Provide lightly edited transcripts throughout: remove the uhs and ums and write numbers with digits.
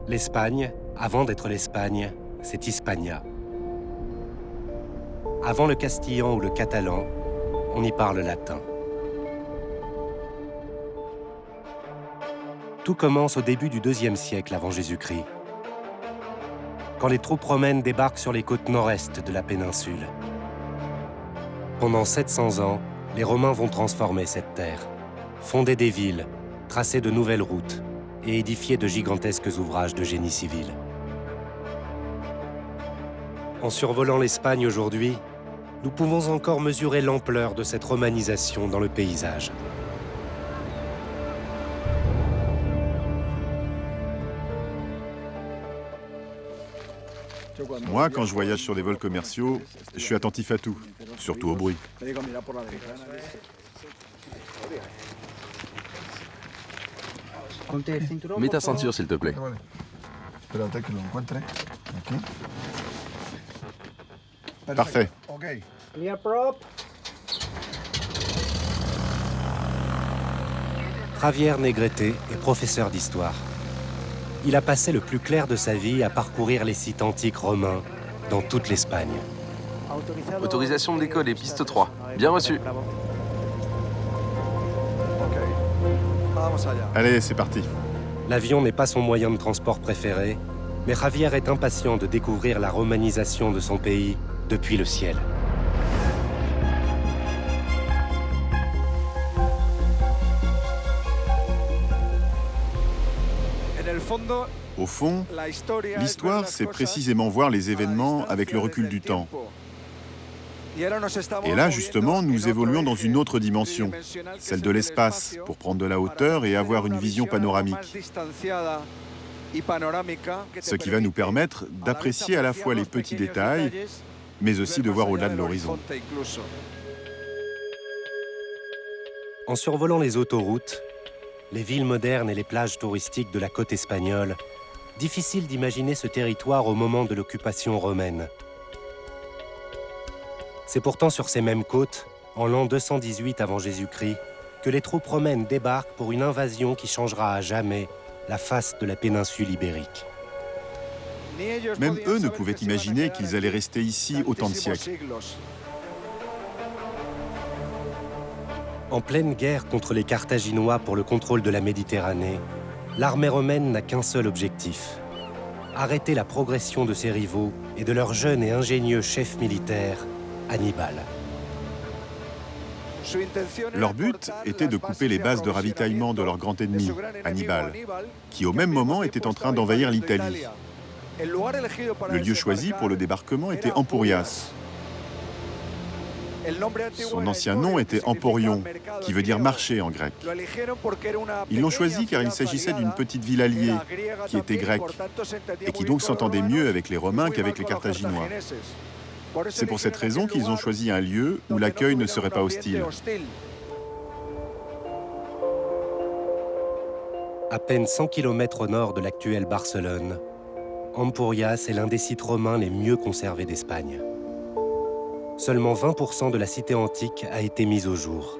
L'Espagne, avant d'être l'Espagne, c'est Hispania. Avant le castillan ou le catalan, on y parle latin. Tout commence au début du IIe siècle avant Jésus-Christ, quand les troupes romaines débarquent sur les côtes nord-est de la péninsule. Pendant 700 ans, les Romains vont transformer cette terre, fonder des villes, tracer de nouvelles routes et édifier de gigantesques ouvrages de génie civil. En survolant l'Espagne aujourd'hui, nous pouvons encore mesurer l'ampleur de cette romanisation dans le paysage. Moi, quand je voyage sur des vols commerciaux, je suis attentif à tout, surtout au bruit. Mets ta ceinture, s'il te plaît. Parfait. Javier Negrete est professeur d'histoire. Il a passé le plus clair de sa vie à parcourir les sites antiques romains dans toute l'Espagne. Autorisation de décolle et piste 3. Bien reçu. Allez, c'est parti. L'avion n'est pas son moyen de transport préféré, mais Javier est impatient de découvrir la romanisation de son pays depuis le ciel. Au fond, l'histoire, c'est précisément voir les événements avec le recul du temps. Et là, justement, nous évoluons dans une autre dimension, celle de l'espace, pour prendre de la hauteur et avoir une vision panoramique. Ce qui va nous permettre d'apprécier à la fois les petits détails, mais aussi de voir au-delà de l'horizon. En survolant les autoroutes, les villes modernes et les plages touristiques de la côte espagnole, difficile d'imaginer ce territoire au moment de l'occupation romaine. C'est pourtant sur ces mêmes côtes, en l'an 218 avant Jésus-Christ, que les troupes romaines débarquent pour une invasion qui changera à jamais la face de la péninsule ibérique. Même eux ne pouvaient imaginer qu'ils allaient rester ici autant de siècles. En pleine guerre contre les Carthaginois pour le contrôle de la Méditerranée, l'armée romaine n'a qu'un seul objectif: arrêter la progression de ses rivaux et de leur jeune et ingénieux chef militaire, Hannibal. Leur but était de couper les bases de ravitaillement de leur grand ennemi, Hannibal, qui au même moment était en train d'envahir l'Italie. Le lieu choisi pour le débarquement était Empurias. Son ancien nom était Emporion, qui veut dire marché en grec. Ils l'ont choisi car il s'agissait d'une petite ville alliée, qui était grecque, et qui donc s'entendait mieux avec les Romains qu'avec les Carthaginois. C'est pour cette raison qu'ils ont choisi un lieu où l'accueil ne serait pas hostile. À peine 100 km au nord de l'actuelle Barcelone, Empurias est l'un des sites romains les mieux conservés d'Espagne. Seulement 20% de la cité antique a été mise au jour.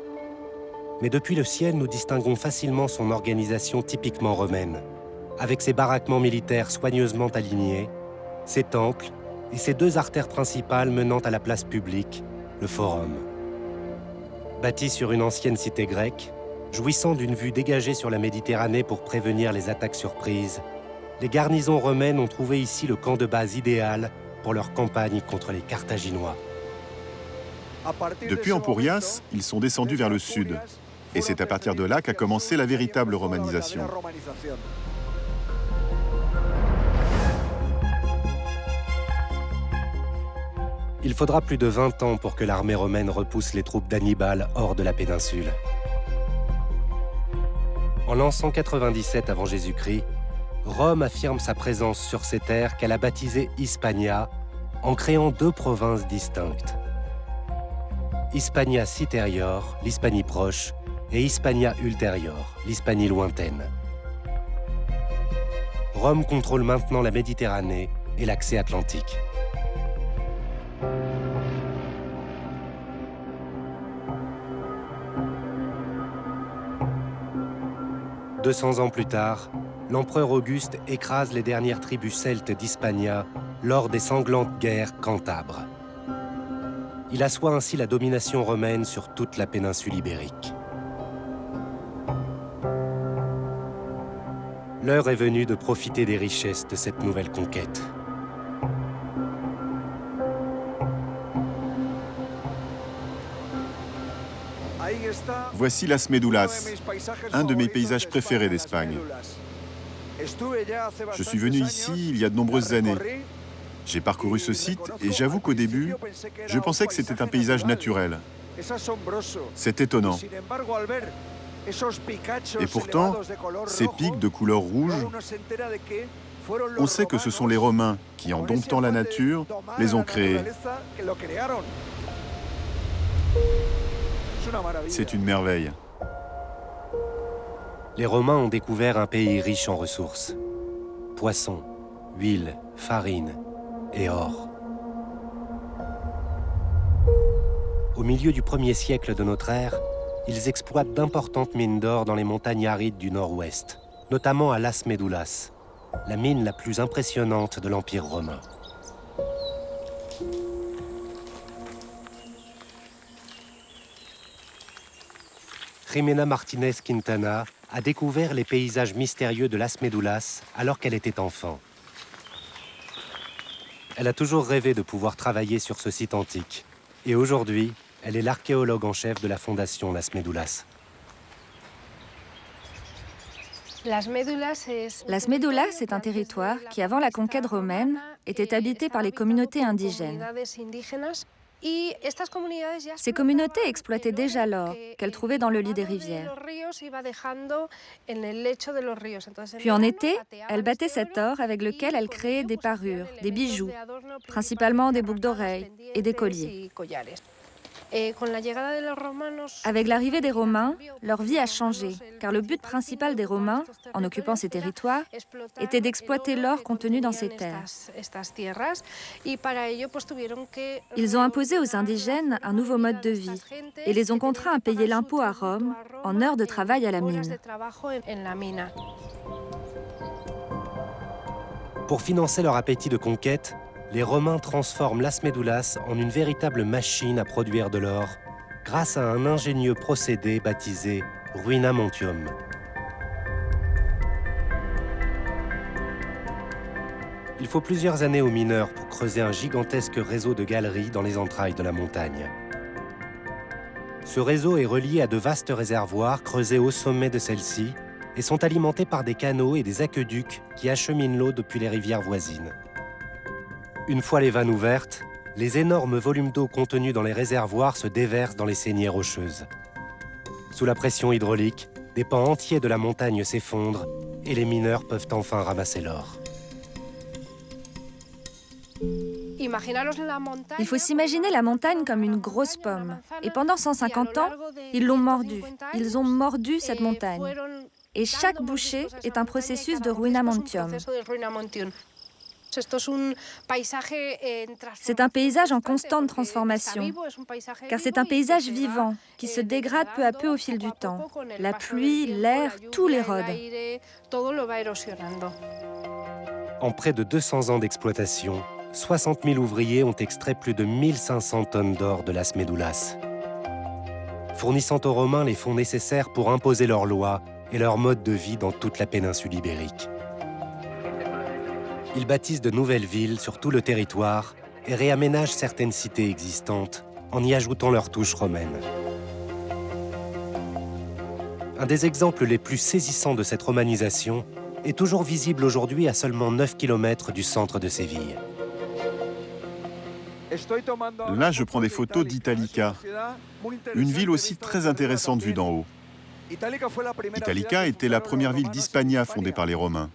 Mais depuis le ciel, nous distinguons facilement son organisation typiquement romaine, avec ses baraquements militaires soigneusement alignés, ses temples et ses deux artères principales menant à la place publique, le Forum. Bâti sur une ancienne cité grecque, jouissant d'une vue dégagée sur la Méditerranée pour prévenir les attaques surprises, les garnisons romaines ont trouvé ici le camp de base idéal pour leur campagne contre les Carthaginois. Depuis Empurias, ils sont descendus vers le sud. Et c'est à partir de là qu'a commencé la véritable romanisation. Il faudra plus de 20 ans pour que l'armée romaine repousse les troupes d'Hannibal hors de la péninsule. En l'an 197 avant Jésus-Christ, Rome affirme sa présence sur ces terres qu'elle a baptisées Hispania en créant deux provinces distinctes. Hispania Citerior, l'Hispanie proche, et Hispania Ulterior, l'Hispanie lointaine. Rome contrôle maintenant la Méditerranée et l'accès atlantique. « 200 ans plus tard, l'empereur Auguste écrase les dernières tribus celtes d'Hispania lors des sanglantes guerres cantabres. Il assoit ainsi la domination romaine sur toute la péninsule ibérique. L'heure est venue de profiter des richesses de cette nouvelle conquête. Voici Las Médulas, un de mes paysages préférés d'Espagne. Je suis venu ici il y a de nombreuses années. J'ai parcouru ce site et j'avoue qu'au début, je pensais que c'était un paysage naturel. C'est étonnant. Et pourtant, ces pics de couleur rouge, on sait que ce sont les Romains qui, en domptant la nature, les ont créés. C'est une merveille. Les Romains ont découvert un pays riche en ressources. Poissons, huile, farine et or. Au milieu du 1er siècle de notre ère, ils exploitent d'importantes mines d'or dans les montagnes arides du nord-ouest, notamment à Las Médulas, la mine la plus impressionnante de l'Empire romain. Jimena Martínez Quintana a découvert les paysages mystérieux de Las Médulas alors qu'elle était enfant. Elle a toujours rêvé de pouvoir travailler sur ce site antique. Et aujourd'hui, elle est l'archéologue en chef de la fondation Las Médulas. Las Médulas est un territoire qui, avant la conquête romaine, était habité par les communautés indigènes. Ces communautés exploitaient déjà l'or qu'elles trouvaient dans le lit des rivières. Puis en été, elles battaient cet or avec lequel elles créaient des parures, des bijoux, principalement des boucles d'oreilles et des colliers. Avec l'arrivée des Romains, leur vie a changé, car le but principal des Romains, en occupant ces territoires, était d'exploiter l'or contenu dans ces terres. Ils ont imposé aux indigènes un nouveau mode de vie et les ont contraints à payer l'impôt à Rome en heures de travail à la mine. Pour financer leur appétit de conquête, les Romains transforment Las Médulas en une véritable machine à produire de l'or grâce à un ingénieux procédé baptisé ruinamontium. Il faut plusieurs années aux mineurs pour creuser un gigantesque réseau de galeries dans les entrailles de la montagne. Ce réseau est relié à de vastes réservoirs creusés au sommet de celle-ci et sont alimentés par des canaux et des aqueducs qui acheminent l'eau depuis les rivières voisines. Une fois les vannes ouvertes, les énormes volumes d'eau contenus dans les réservoirs se déversent dans les saignées rocheuses. Sous la pression hydraulique, des pans entiers de la montagne s'effondrent et les mineurs peuvent enfin ramasser l'or. Il faut s'imaginer la montagne comme une grosse pomme. Et pendant 150 ans, ils l'ont mordue. Ils ont mordu cette montagne. Et chaque bouchée est un processus de ruinamontium. C'est un paysage en constante transformation, car c'est un paysage vivant qui se dégrade peu à peu au fil du temps. La pluie, l'air, tout l'érode. En près de 200 ans d'exploitation, 60 000 ouvriers ont extrait plus de 1500 tonnes d'or de Las Médulas, fournissant aux Romains les fonds nécessaires pour imposer leurs lois et leur mode de vie dans toute la péninsule ibérique. Ils bâtissent de nouvelles villes sur tout le territoire et réaménagent certaines cités existantes en y ajoutant leurs touches romaines. Un des exemples les plus saisissants de cette romanisation est toujours visible aujourd'hui à seulement 9 km du centre de Séville. Là, je prends des photos d'Italica, une ville aussi très intéressante vue d'en haut. Italica était la première ville d'Hispania fondée par les Romains.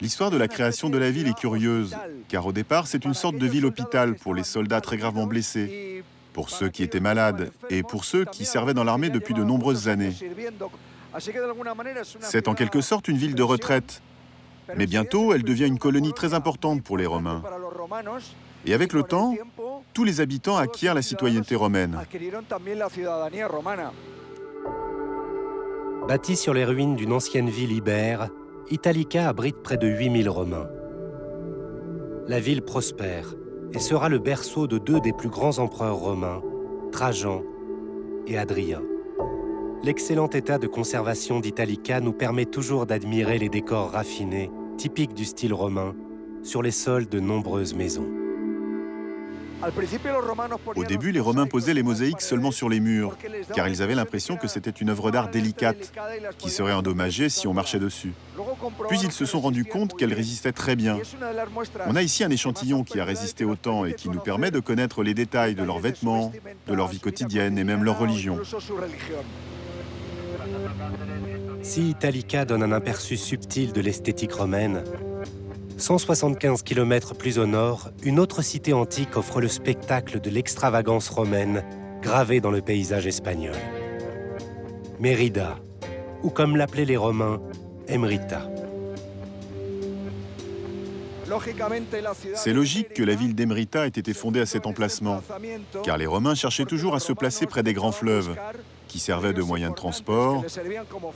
L'histoire de la création de la ville est curieuse, car au départ, c'est une sorte de ville-hôpital pour les soldats très gravement blessés, pour ceux qui étaient malades et pour ceux qui servaient dans l'armée depuis de nombreuses années. C'est en quelque sorte une ville de retraite, mais bientôt, elle devient une colonie très importante pour les Romains. Et avec le temps, tous les habitants acquièrent la citoyenneté romaine. Bâtie sur les ruines d'une ancienne ville ibère, Italica abrite près de 8000 Romains. La ville prospère et sera le berceau de deux des plus grands empereurs romains, Trajan et Hadrien. L'excellent état de conservation d'Italica nous permet toujours d'admirer les décors raffinés, typiques du style romain, sur les sols de nombreuses maisons. Au début, les Romains posaient les mosaïques seulement sur les murs, car ils avaient l'impression que c'était une œuvre d'art délicate, qui serait endommagée si on marchait dessus. Puis ils se sont rendus compte qu'elle résistait très bien. On a ici un échantillon qui a résisté au temps et qui nous permet de connaître les détails de leurs vêtements, de leur vie quotidienne et même leur religion. Si Italica donne un aperçu subtil de l'esthétique romaine, 175 km plus au nord, une autre cité antique offre le spectacle de l'extravagance romaine gravée dans le paysage espagnol. Mérida, ou comme l'appelaient les Romains, Emrita. C'est logique que la ville d'Emrita ait été fondée à cet emplacement, car les Romains cherchaient toujours à se placer près des grands fleuves, qui servaient de moyens de transport,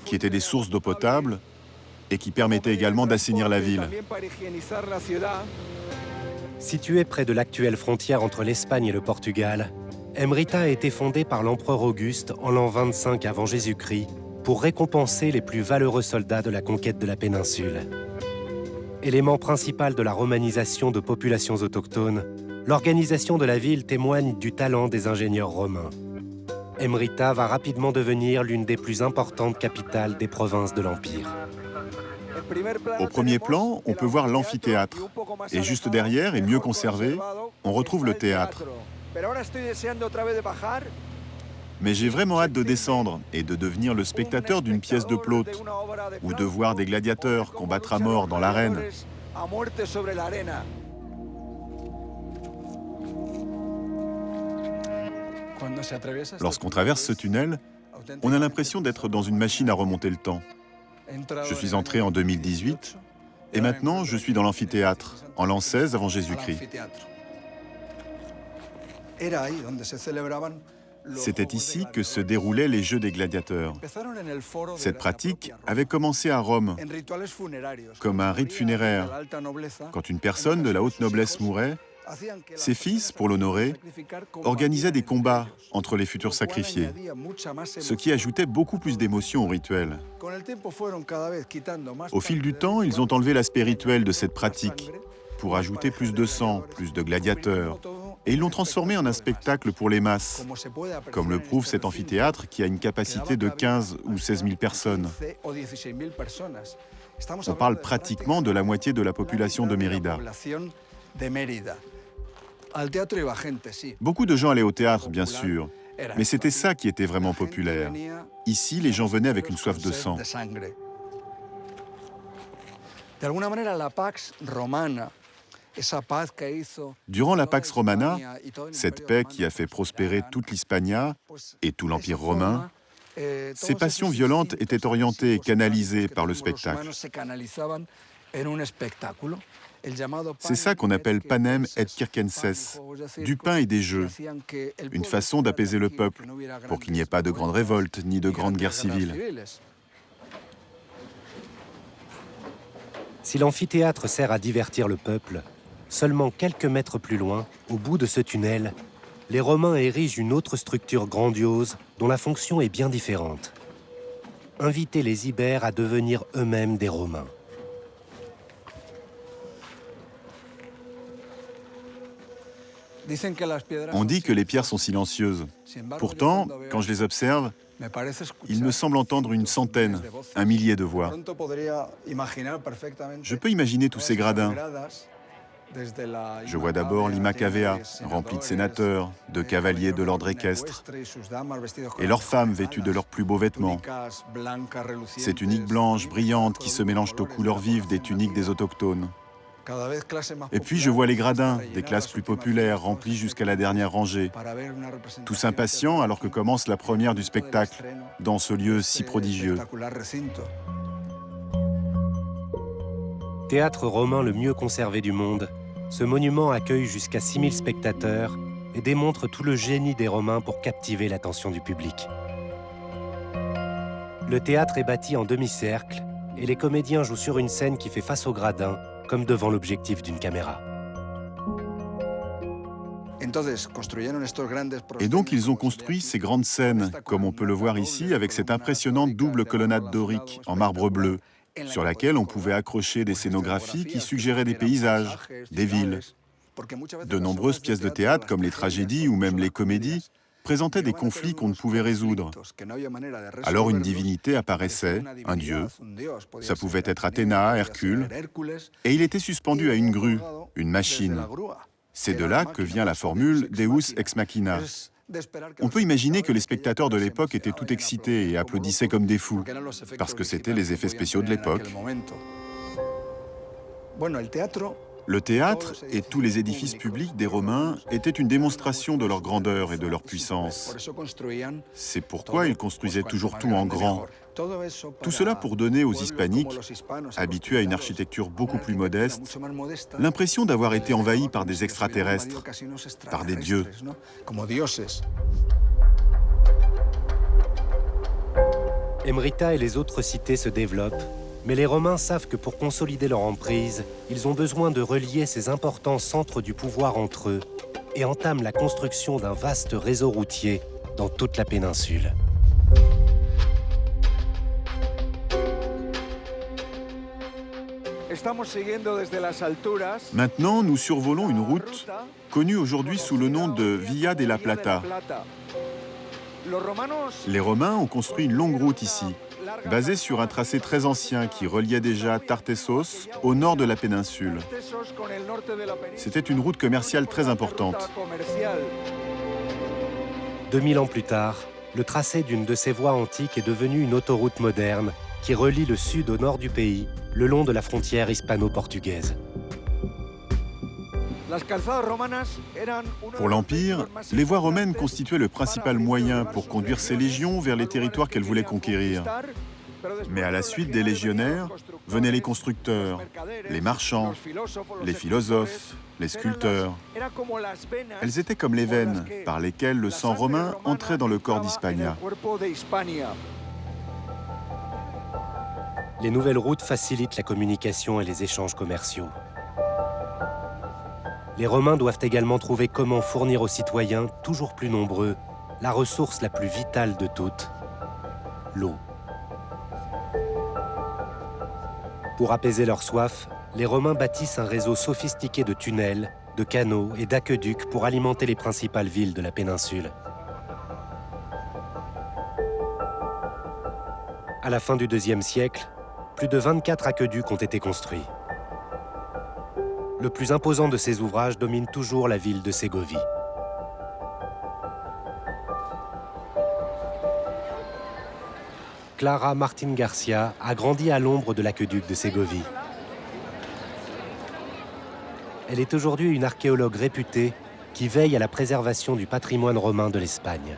qui étaient des sources d'eau potable, et qui permettaient également d'assainir la ville. Située près de l'actuelle frontière entre l'Espagne et le Portugal, Emrita a été fondée par l'empereur Auguste en l'an 25 avant Jésus-Christ pour récompenser les plus valeureux soldats de la conquête de la péninsule. Élément principal de la romanisation de populations autochtones, l'organisation de la ville témoigne du talent des ingénieurs romains. Emrita va rapidement devenir l'une des plus importantes capitales des provinces de l'Empire. Au premier plan, on peut voir l'amphithéâtre. Et juste derrière, et mieux conservé, on retrouve le théâtre. Mais j'ai vraiment hâte de descendre et de devenir le spectateur d'une pièce de Plaute, ou de voir des gladiateurs combattre à mort dans l'arène. Lorsqu'on traverse ce tunnel, on a l'impression d'être dans une machine à remonter le temps. Je suis entré en 2018 et maintenant je suis dans l'amphithéâtre, en l'an 16 avant Jésus-Christ. C'était ici que se déroulaient les Jeux des gladiateurs. Cette pratique avait commencé à Rome, comme un rite funéraire. Quand une personne de la haute noblesse mourait, ses fils, pour l'honorer, organisaient des combats entre les futurs sacrifiés, ce qui ajoutait beaucoup plus d'émotion au rituel. Au fil du temps, ils ont enlevé l'aspect rituel de cette pratique pour ajouter plus de sang, plus de gladiateurs, et ils l'ont transformé en un spectacle pour les masses, comme le prouve cet amphithéâtre qui a une capacité de 15 ou 16 000 personnes. On parle pratiquement de la moitié de la population de Mérida. Beaucoup de gens allaient au théâtre, bien sûr, mais c'était ça qui était vraiment populaire. Ici, les gens venaient avec une soif de sang. Durant la Pax Romana, cette paix qui a fait prospérer toute l'Hispania et tout l'Empire romain, ces passions violentes étaient orientées et canalisées par le spectacle. C'est ça qu'on appelle panem et circenses, du pain et des jeux, une façon d'apaiser le peuple, pour qu'il n'y ait pas de grandes révoltes ni de grandes guerres civiles. Si l'amphithéâtre sert à divertir le peuple, seulement quelques mètres plus loin, au bout de ce tunnel, les Romains érigent une autre structure grandiose dont la fonction est bien différente. Inviter les Ibères à devenir eux-mêmes des Romains. On dit que les pierres sont silencieuses. Pourtant, quand je les observe, il me semble entendre une centaine, un millier de voix. Je peux imaginer tous ces gradins. Je vois d'abord l'Imacavea, remplie de sénateurs, de cavaliers de l'ordre équestre, et leurs femmes vêtues de leurs plus beaux vêtements. Ces tuniques blanches, brillantes, qui se mélangent aux couleurs vives des tuniques des autochtones. Et puis je vois les gradins, des classes plus populaires, remplis jusqu'à la dernière rangée, tous impatients alors que commence la première du spectacle, dans ce lieu si prodigieux. Théâtre romain le mieux conservé du monde, ce monument accueille jusqu'à 6000 spectateurs et démontre tout le génie des Romains pour captiver l'attention du public. Le théâtre est bâti en demi-cercle et les comédiens jouent sur une scène qui fait face au gradin, comme devant l'objectif d'une caméra. Et donc ils ont construit ces grandes scènes, comme on peut le voir ici, avec cette impressionnante double colonnade dorique en marbre bleu, sur laquelle on pouvait accrocher des scénographies qui suggéraient des paysages, des villes. De nombreuses pièces de théâtre, comme les tragédies ou même les comédies, présentaient des conflits qu'on ne pouvait résoudre. Alors une divinité apparaissait, un dieu. Ça pouvait être Athéna, Hercule, et il était suspendu à une grue, une machine. C'est de là que vient la formule Deus ex machina. On peut imaginer que les spectateurs de l'époque étaient tout excités et applaudissaient comme des fous, parce que c'était les effets spéciaux de l'époque. Le théâtre et tous les édifices publics des Romains étaient une démonstration de leur grandeur et de leur puissance. C'est pourquoi ils construisaient toujours tout en grand. Tout cela pour donner aux Hispaniques, habitués à une architecture beaucoup plus modeste, l'impression d'avoir été envahis par des extraterrestres, par des dieux. Emrita et les autres cités se développent, mais les Romains savent que pour consolider leur emprise, ils ont besoin de relier ces importants centres du pouvoir entre eux et entament la construction d'un vaste réseau routier dans toute la péninsule. Maintenant, nous survolons une route connue aujourd'hui sous le nom de Via de la Plata. Les Romains ont construit une longue route ici, basée sur un tracé très ancien qui reliait déjà Tartessos au nord de la péninsule. C'était une route commerciale très importante. 2000 ans plus tard, le tracé d'une de ces voies antiques est devenu une autoroute moderne qui relie le sud au nord du pays, le long de la frontière hispano-portugaise. Pour l'Empire, les voies romaines constituaient le principal moyen pour conduire ses légions vers les territoires qu'elles voulaient conquérir. Mais à la suite des légionnaires, venaient les constructeurs, les marchands, les philosophes, les sculpteurs. Elles étaient comme les veines par lesquelles le sang romain entrait dans le corps d'Hispania. Les nouvelles routes facilitent la communication et les échanges commerciaux. Les Romains doivent également trouver comment fournir aux citoyens, toujours plus nombreux, la ressource la plus vitale de toutes, l'eau. Pour apaiser leur soif, les Romains bâtissent un réseau sophistiqué de tunnels, de canaux et d'aqueducs pour alimenter les principales villes de la péninsule. À la fin du IIe siècle, plus de 24 aqueducs ont été construits. Le plus imposant de ces ouvrages domine toujours la ville de Ségovie. Clara Martín García a grandi à l'ombre de l'aqueduc de Ségovie. Elle est aujourd'hui une archéologue réputée qui veille à la préservation du patrimoine romain de l'Espagne.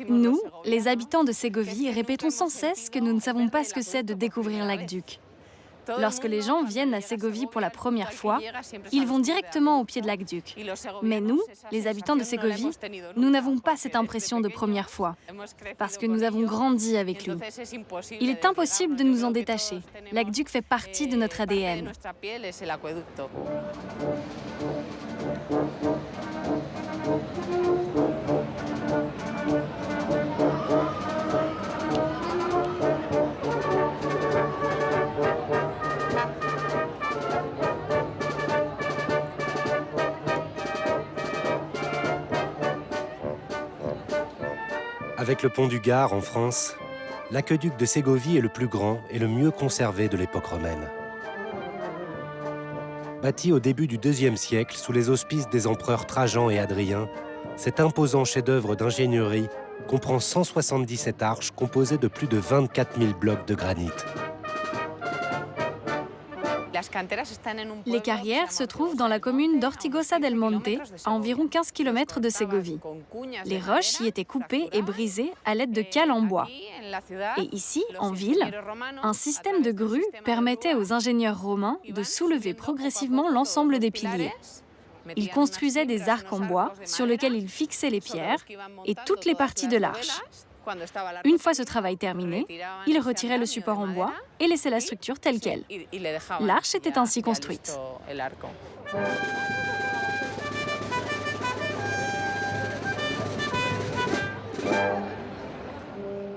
Nous, les habitants de Ségovie, répétons sans cesse que nous ne savons pas ce que c'est de découvrir l'aqueduc. Lorsque les gens viennent à Ségovie pour la première fois, ils vont directement au pied de l'aqueduc. Mais nous, les habitants de Ségovie, nous n'avons pas cette impression de première fois, parce que nous avons grandi avec lui. Il est impossible de nous en détacher. L'aqueduc fait partie de notre ADN. Avec le pont du Gard en France, l'aqueduc de Ségovie est le plus grand et le mieux conservé de l'époque romaine. Bâti au début du IIe siècle sous les auspices des empereurs Trajan et Hadrien, cet imposant chef-d'œuvre d'ingénierie comprend 177 arches composées de plus de 24 000 blocs de granit. Les carrières se trouvent dans la commune d'Ortigosa del Monte, à environ 15 km de Ségovie. Les roches y étaient coupées et brisées à l'aide de cales en bois. Et ici, en ville, un système de grues permettait aux ingénieurs romains de soulever progressivement l'ensemble des piliers. Ils construisaient des arcs en bois sur lesquels ils fixaient les pierres et toutes les parties de l'arche. Une fois ce travail terminé, ils retiraient le support en bois et laissaient la structure telle quelle. L'arche était ainsi construite.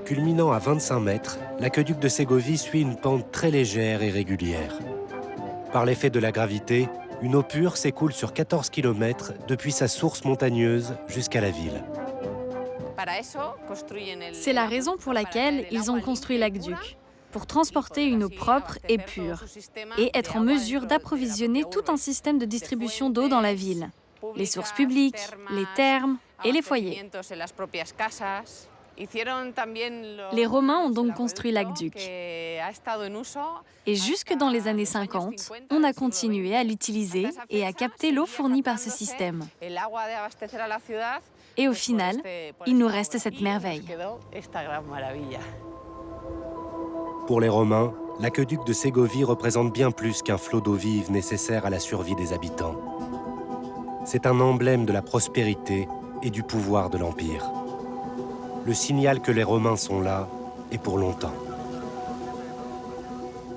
Culminant à 25 mètres, l'aqueduc de Ségovie suit une pente très légère et régulière. Par l'effet de la gravité, une eau pure s'écoule sur 14 km depuis sa source montagneuse jusqu'à la ville. C'est la raison pour laquelle ils ont construit l'aqueduc, pour transporter une eau propre et pure, et être en mesure d'approvisionner tout un système de distribution d'eau dans la ville, les sources publiques, les thermes et les foyers. Les Romains ont donc construit l'aqueduc. Et jusque dans les années 50, on a continué à l'utiliser et à capter l'eau fournie par ce système. Et au final, il nous reste cette merveille. Pour les Romains, l'aqueduc de Ségovie représente bien plus qu'un flot d'eau vive nécessaire à la survie des habitants. C'est un emblème de la prospérité et du pouvoir de l'Empire. Le signal que les Romains sont là, et pour longtemps.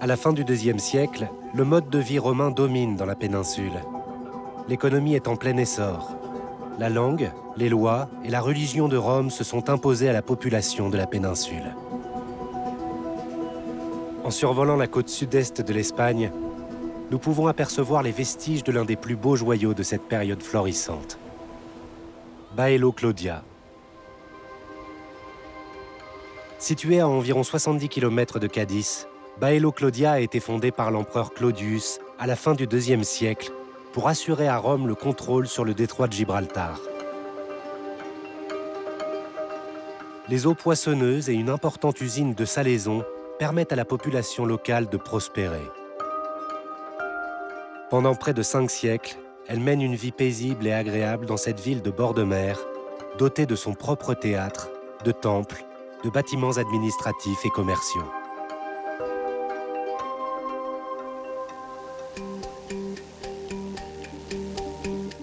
À la fin du IIe siècle, le mode de vie romain domine dans la péninsule. L'économie est en plein essor. La langue, les lois et la religion de Rome se sont imposées à la population de la péninsule. En survolant la côte sud-est de l'Espagne, nous pouvons apercevoir les vestiges de l'un des plus beaux joyaux de cette période florissante. Baelo Claudia. Situé à environ 70 km de Cadix, Baelo Claudia a été fondé par l'empereur Claudius à la fin du IIe siècle pour assurer à Rome le contrôle sur le détroit de Gibraltar. Les eaux poissonneuses et une importante usine de salaison permettent à la population locale de prospérer. Pendant près de 5 siècles, elle mène une vie paisible et agréable dans cette ville de bord de mer, dotée de son propre théâtre, de temples, de bâtiments administratifs et commerciaux.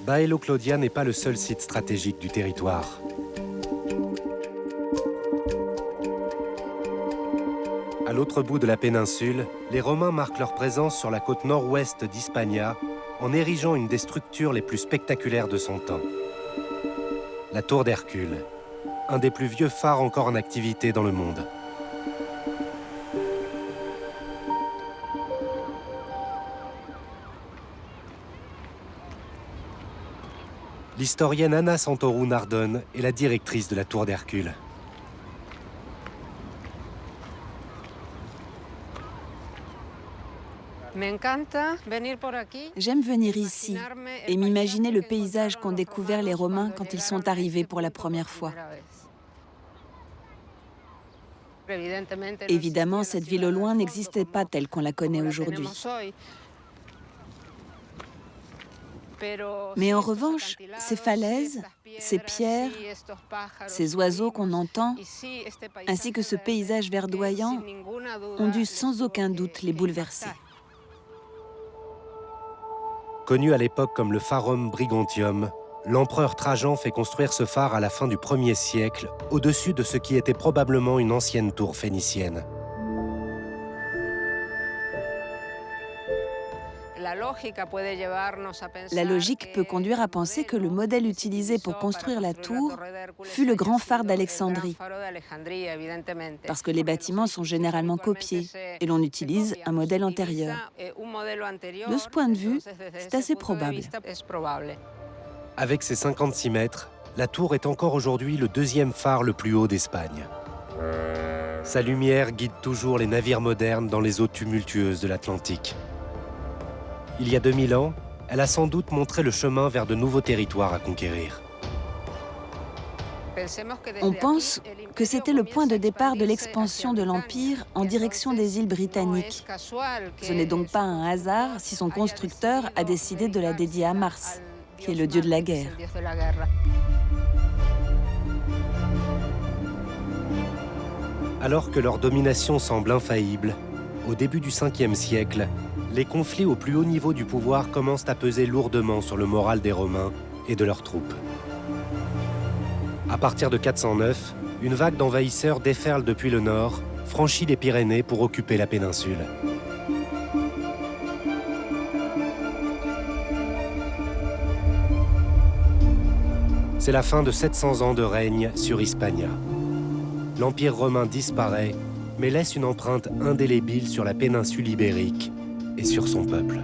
Baelo Claudia n'est pas le seul site stratégique du territoire. À l'autre bout de la péninsule, les Romains marquent leur présence sur la côte nord-ouest d'Hispania en érigeant une des structures les plus spectaculaires de son temps. La tour d'Hercule, un des plus vieux phares encore en activité dans le monde. L'historienne Anna Santorou Nardone est la directrice de la tour d'Hercule. J'aime venir ici et m'imaginer le paysage qu'ont découvert les Romains quand ils sont arrivés pour la première fois. Évidemment, cette ville au loin n'existait pas telle qu'on la connaît aujourd'hui. Mais en revanche, ces falaises, ces pierres, ces oiseaux qu'on entend, ainsi que ce paysage verdoyant, ont dû sans aucun doute les bouleverser. Connu à l'époque comme le Pharum Brigantium, l'empereur Trajan fait construire ce phare à la fin du 1er siècle, au-dessus de ce qui était probablement une ancienne tour phénicienne. La logique peut conduire à penser que le modèle utilisé pour construire la tour fut le grand phare d'Alexandrie, parce que les bâtiments sont généralement copiés et l'on utilise un modèle antérieur. De ce point de vue, c'est assez probable. Avec ses 56 mètres, la tour est encore aujourd'hui le 2e phare le plus haut d'Espagne. Sa lumière guide toujours les navires modernes dans les eaux tumultueuses de l'Atlantique. Il y a 2000 ans, elle a sans doute montré le chemin vers de nouveaux territoires à conquérir. On pense que c'était le point de départ de l'expansion de l'Empire en direction des îles britanniques. Ce n'est donc pas un hasard si son constructeur a décidé de la dédier à Mars, qui est le dieu de la guerre. Alors que leur domination semble infaillible, au début du 5e siècle, les conflits au plus haut niveau du pouvoir commencent à peser lourdement sur le moral des Romains et de leurs troupes. À partir de 409, une vague d'envahisseurs déferle depuis le nord, franchit les Pyrénées pour occuper la péninsule. C'est la fin de 700 ans de règne sur Hispania. L'Empire romain disparaît, mais laisse une empreinte indélébile sur la péninsule ibérique et sur son peuple.